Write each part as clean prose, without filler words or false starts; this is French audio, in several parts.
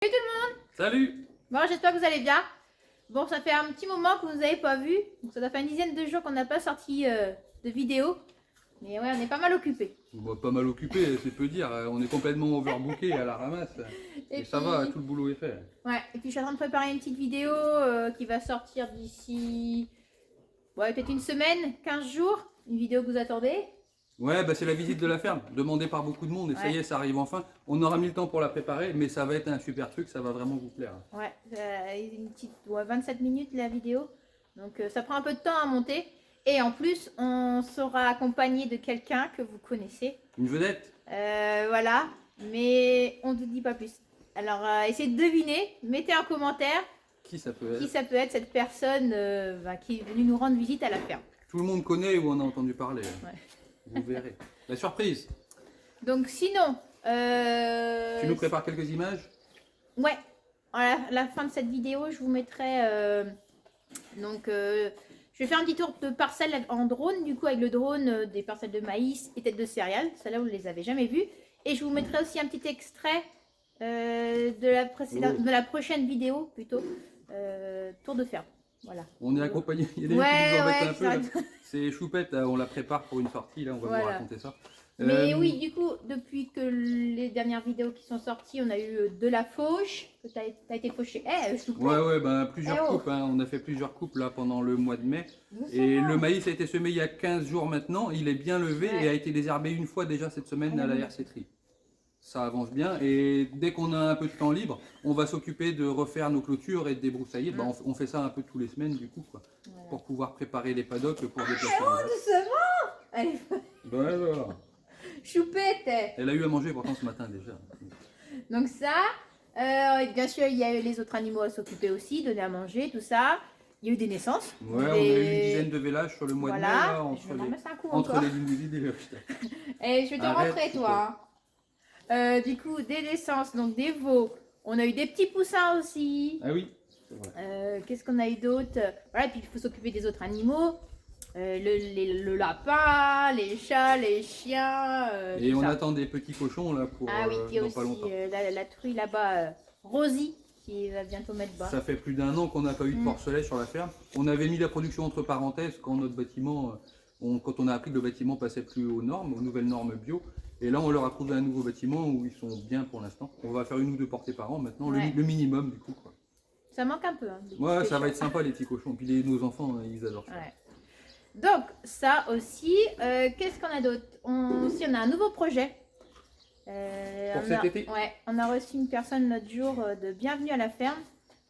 Salut tout le monde! Salut! Bon, j'espère que vous allez bien. Bon, ça fait un petit moment que vous n'avez pas vu. Donc ça doit faire une dizaine de jours qu'on n'a pas sorti de vidéo. Mais ouais, on est pas mal occupés. Bon, pas mal occupé, c'est peu dire. On est complètement overbooké à la ramasse. Et ça va, tout le boulot est fait. Ouais, et puis je suis en train de préparer une petite vidéo qui va sortir d'ici... Ouais, peut-être une semaine, 15 jours. Une vidéo que vous attendez. Ouais, bah c'est la visite de la ferme, demandée par beaucoup de monde. Et ça y est, ça arrive enfin. On aura mis le temps pour la préparer, mais ça va être un super truc, ça va vraiment vous plaire. Ouais, une petite 27 minutes la vidéo. Donc ça prend un peu de temps à monter. Et en plus, on sera accompagné de quelqu'un que vous connaissez. Une vedette? Voilà, mais on ne vous dit pas plus. Alors, essayez de deviner, mettez en commentaire Qui ça peut être? qui ça peut être cette personne qui est venue nous rendre visite à la ferme. Tout le monde connaît ou en a entendu parler. Ouais. Vous verrez. La surprise. Donc sinon... Tu nous prépares quelques images? Ouais, à la fin de cette vidéo, je vous mettrai... je vais faire un petit tour de parcelles en drone, du coup avec le drone des parcelles de maïs et têtes de céréales. Celles-là, vous ne les avez jamais vues. Et je vous mettrai aussi un petit extrait de la prochaine vidéo, plutôt, tour de ferme. Voilà. On est accompagné, il y a des gens qui nous embêtent un peu. C'est Choupette, on la prépare pour une sortie, là, on va vous raconter ça. Mais oui, du coup, depuis que les dernières vidéos qui sont sorties, on a eu de la fauche. Tu as été fauché. Ouais, plusieurs coupes. Hein. On a fait plusieurs coupes là pendant le mois de mai. Et le maïs a été semé il y a 15 jours maintenant. Il est bien levé et a été désherbé une fois déjà cette semaine à la RC-Tri. Ça avance bien. Et dès qu'on a un peu de temps libre, on va s'occuper de refaire nos clôtures et de débroussailler. On fait ça un peu tous les semaines du coup, quoi, pour pouvoir préparer les paddocks pour déplacer. Doucement. Allez. Voilà. Choupette. Elle a eu à manger pourtant ce matin déjà. Donc ça, bien sûr, il y a eu les autres animaux à s'occuper aussi, donner à manger, tout ça. Il y a eu des naissances. Ouais, on a eu une dizaine de vélages sur le mois de mai, là, entre les limousines et les Et je vais te rentrer, toi. Du coup, des naissances, donc des veaux. On a eu des petits poussins aussi. Ah oui. Qu'est-ce qu'on a eu d'autre? Voilà, et puis il faut s'occuper des autres animaux. Le lapin, les chats, les chiens. Et on attend des petits cochons là pour il y a dans aussi pas longtemps. la truie là-bas, Rosie, qui va bientôt mettre bas. Ça fait plus d'un an qu'on n'a pas eu de porcelet sur la ferme. On avait mis la production entre parenthèses quand notre bâtiment, quand on a appris que le bâtiment passait plus aux normes, aux nouvelles normes bio. Et là, on leur a trouvé un nouveau bâtiment où ils sont bien pour l'instant. On va faire une ou deux portées par an maintenant, le minimum du coup, quoi. Ça manque un peu. Hein, ouais, ça va être sympa les petits cochons. Puis nos enfants, ils adorent ça. Ouais. Donc ça aussi, qu'est-ce qu'on a d'autre? On a un nouveau projet. Pour cet été? Ouais, on a reçu une personne l'autre jour de bienvenue à la ferme.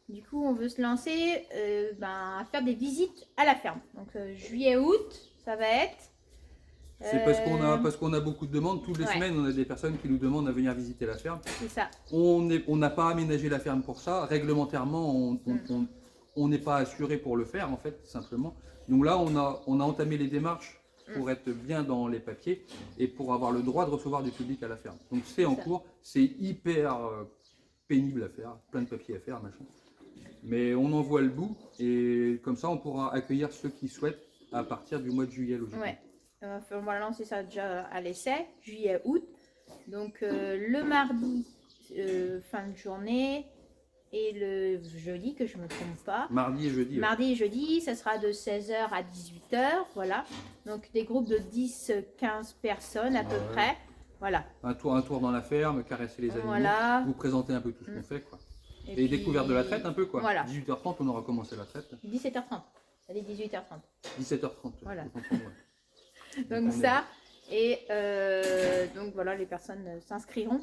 Du coup, on veut se lancer à faire des visites à la ferme. Donc juillet-août, ça va être. C'est parce qu'on a beaucoup de demandes. Toutes les semaines, on a des personnes qui nous demandent à venir visiter la ferme. C'est ça. On n'a pas aménagé la ferme pour ça. Réglementairement, on n'est pas assuré pour le faire, en fait, simplement. Donc là, on a entamé les démarches pour être bien dans les papiers et pour avoir le droit de recevoir du public à la ferme. Donc c'est en cours. C'est hyper pénible à faire, plein de papiers à faire, machin. Mais on en voit le bout et comme ça, on pourra accueillir ceux qui souhaitent à partir du mois de juillet, logiquement. Ouais. On va lancer ça déjà à l'essai, juillet-août. Donc le mardi, fin de journée, et le jeudi, que je ne me trompe pas. Mardi et jeudi. Mardi et jeudi, ça sera de 16h à 18h, voilà. Donc des groupes de 10-15 personnes à peu près, voilà. Un tour dans la ferme, caresser les animaux, vous présenter un peu tout ce qu'on fait, quoi. Et découverte de la traite un peu, quoi. Voilà. 18h30, on aura commencé la traite. 17h30, ça dit 18h30. 17h30. Voilà. Donc ça, et donc voilà, les personnes s'inscriront.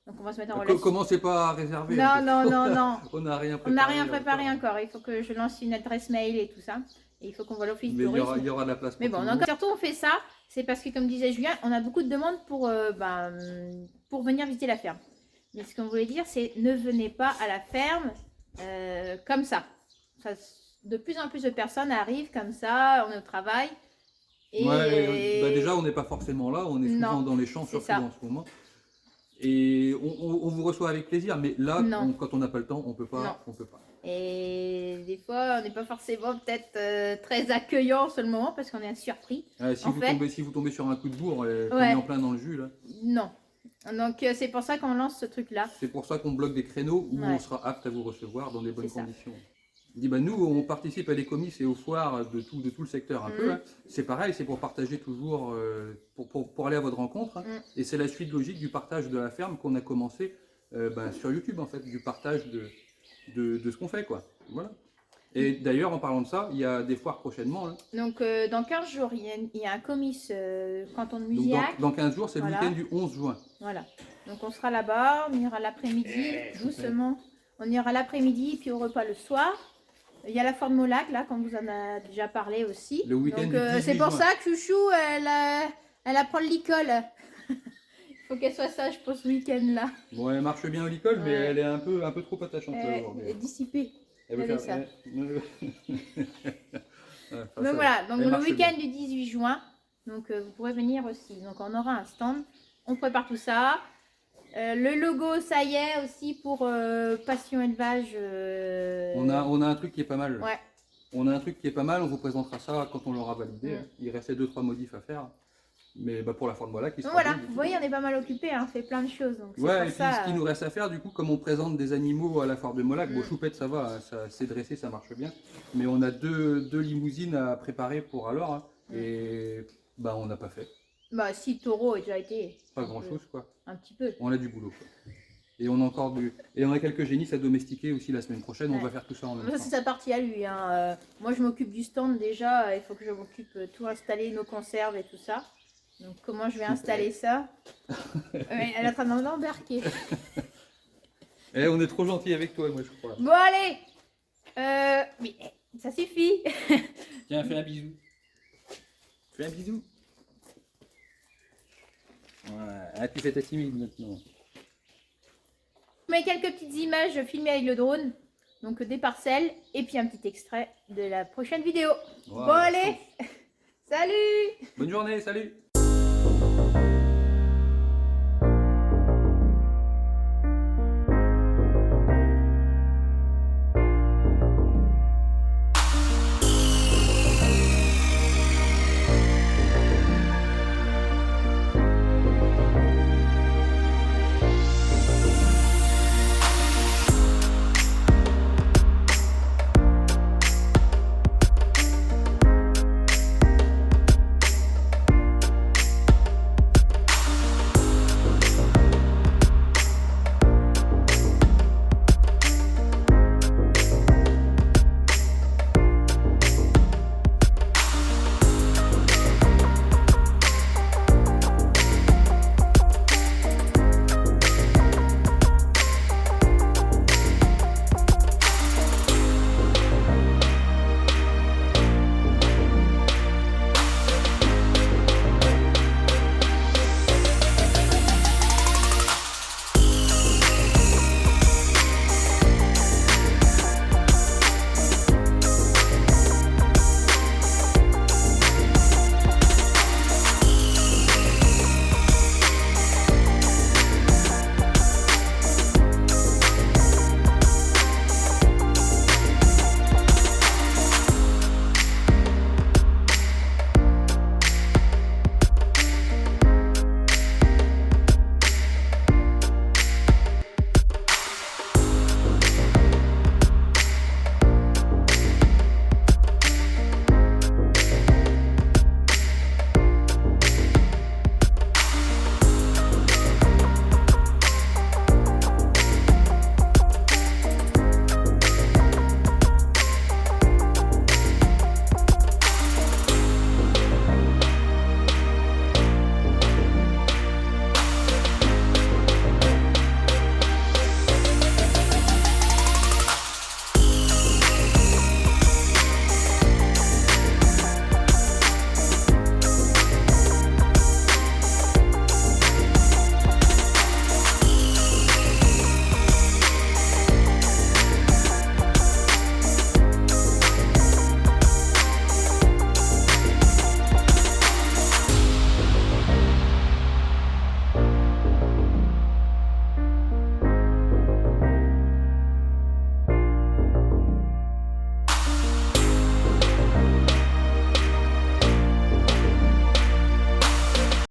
Donc on va se mettre en relation. Commencez pas à réserver. Non. On n'a rien préparé. On n'a rien préparé encore. Il faut que je lance une adresse mail et tout ça. Et il faut qu'on voit l'office du tourisme. Il y aura de la place pour Mais bon, donc surtout on fait ça, c'est parce que comme disait Julien, on a beaucoup de demandes pour venir visiter la ferme. Mais ce qu'on voulait dire, c'est ne venez pas à la ferme comme ça. De plus en plus de personnes arrivent comme ça, on est au travail. Et déjà, on n'est pas forcément là, on est souvent dans les champs, surtout en ce moment. Et on vous reçoit avec plaisir, mais là, quand on n'a pas le temps, on peut pas. Et des fois, on n'est pas forcément peut-être très accueillant sur le moment parce qu'on est surpris. Si vous tombez sur un coup de bourre, on est en plein dans le jus là. Non. Donc c'est pour ça qu'on lance ce truc-là. C'est pour ça qu'on bloque des créneaux où Ouais. on sera apte à vous recevoir dans des bonnes C'est ça. conditions. Il dit, bah, nous, on participe à des comices et aux foires de tout le secteur un peu. Hein. C'est pareil, c'est pour partager toujours, pour aller à votre rencontre. Hein. Et c'est la suite logique du partage de la ferme qu'on a commencé sur YouTube, en fait, du partage de ce qu'on fait, quoi. Voilà. Et d'ailleurs, en parlant de ça, il y a des foires prochainement. Hein. Donc dans 15 jours, il y a un comice canton de Donc, Musillac. dans 15 jours, c'est Voilà. le week-end du 11 juin. Voilà. Donc on sera là-bas, on ira l'après-midi, doucement. On ira l'après-midi, puis au repas le soir. Il y a la foire de Molac, là, comme vous en a déjà parlé aussi. Le week-end Donc du 18 c'est pour juin. ça que Chouchou, elle apprend l'école. Il faut qu'elle soit sage pour ce week-end-là. Bon, elle marche bien à l'école, mais Ouais. elle est un peu trop attachante aujourd'hui. Elle est dissipée. Elle veut elle est faire Donc voilà, donc elle le marche week-end bien. du 18 juin, donc vous pourrez venir aussi. Donc on aura un stand, on prépare tout ça. Le logo, ça y est aussi pour Passion Élevage. On a un truc qui est pas mal. Ouais. On a un truc qui est pas mal, on vous présentera ça quand on l'aura validé. Mm. Il restait 2-3 modifs à faire. Mais pour la fin de mois là, qui Donc sera voilà, bien, du vous coup. voyez, on est pas mal occupé, hein, on fait plein de choses. Donc c'est Ouais, pour et puis ça, ce qui nous reste à faire, du coup, comme on présente des animaux à la foire de Molac, bon, Mm. Choupette, ça va, hein, ça s'est dressé, ça marche bien. Mais on a deux limousines à préparer pour alors, hein, et bah, on n'a pas fait. Bah si, Taureau a déjà été. Pas un grand peu- chose, quoi. Un petit peu. On a du boulot, quoi. Et on a encore et on a quelques génisses à domestiquer aussi la semaine prochaine, on Ouais. va faire tout ça en même Ça temps. c'est sa partie à lui. Hein. Moi je m'occupe du stand déjà, il faut que je m'occupe tout installer, nos conserves et tout ça. Donc comment je vais installer ça? Ouais, elle est en train d'embarquer. Eh, on est trop gentil avec toi, moi, je crois. Bon allez, mais ça suffit. Tiens, fais un bisou. Fais un bisou. Voilà. Ah, tu fais ta timide maintenant. Je mets quelques petites images filmées avec le drone, donc des parcelles, et puis un petit extrait de la prochaine vidéo. Voilà. Bon allez, salut! Bonne journée, salut.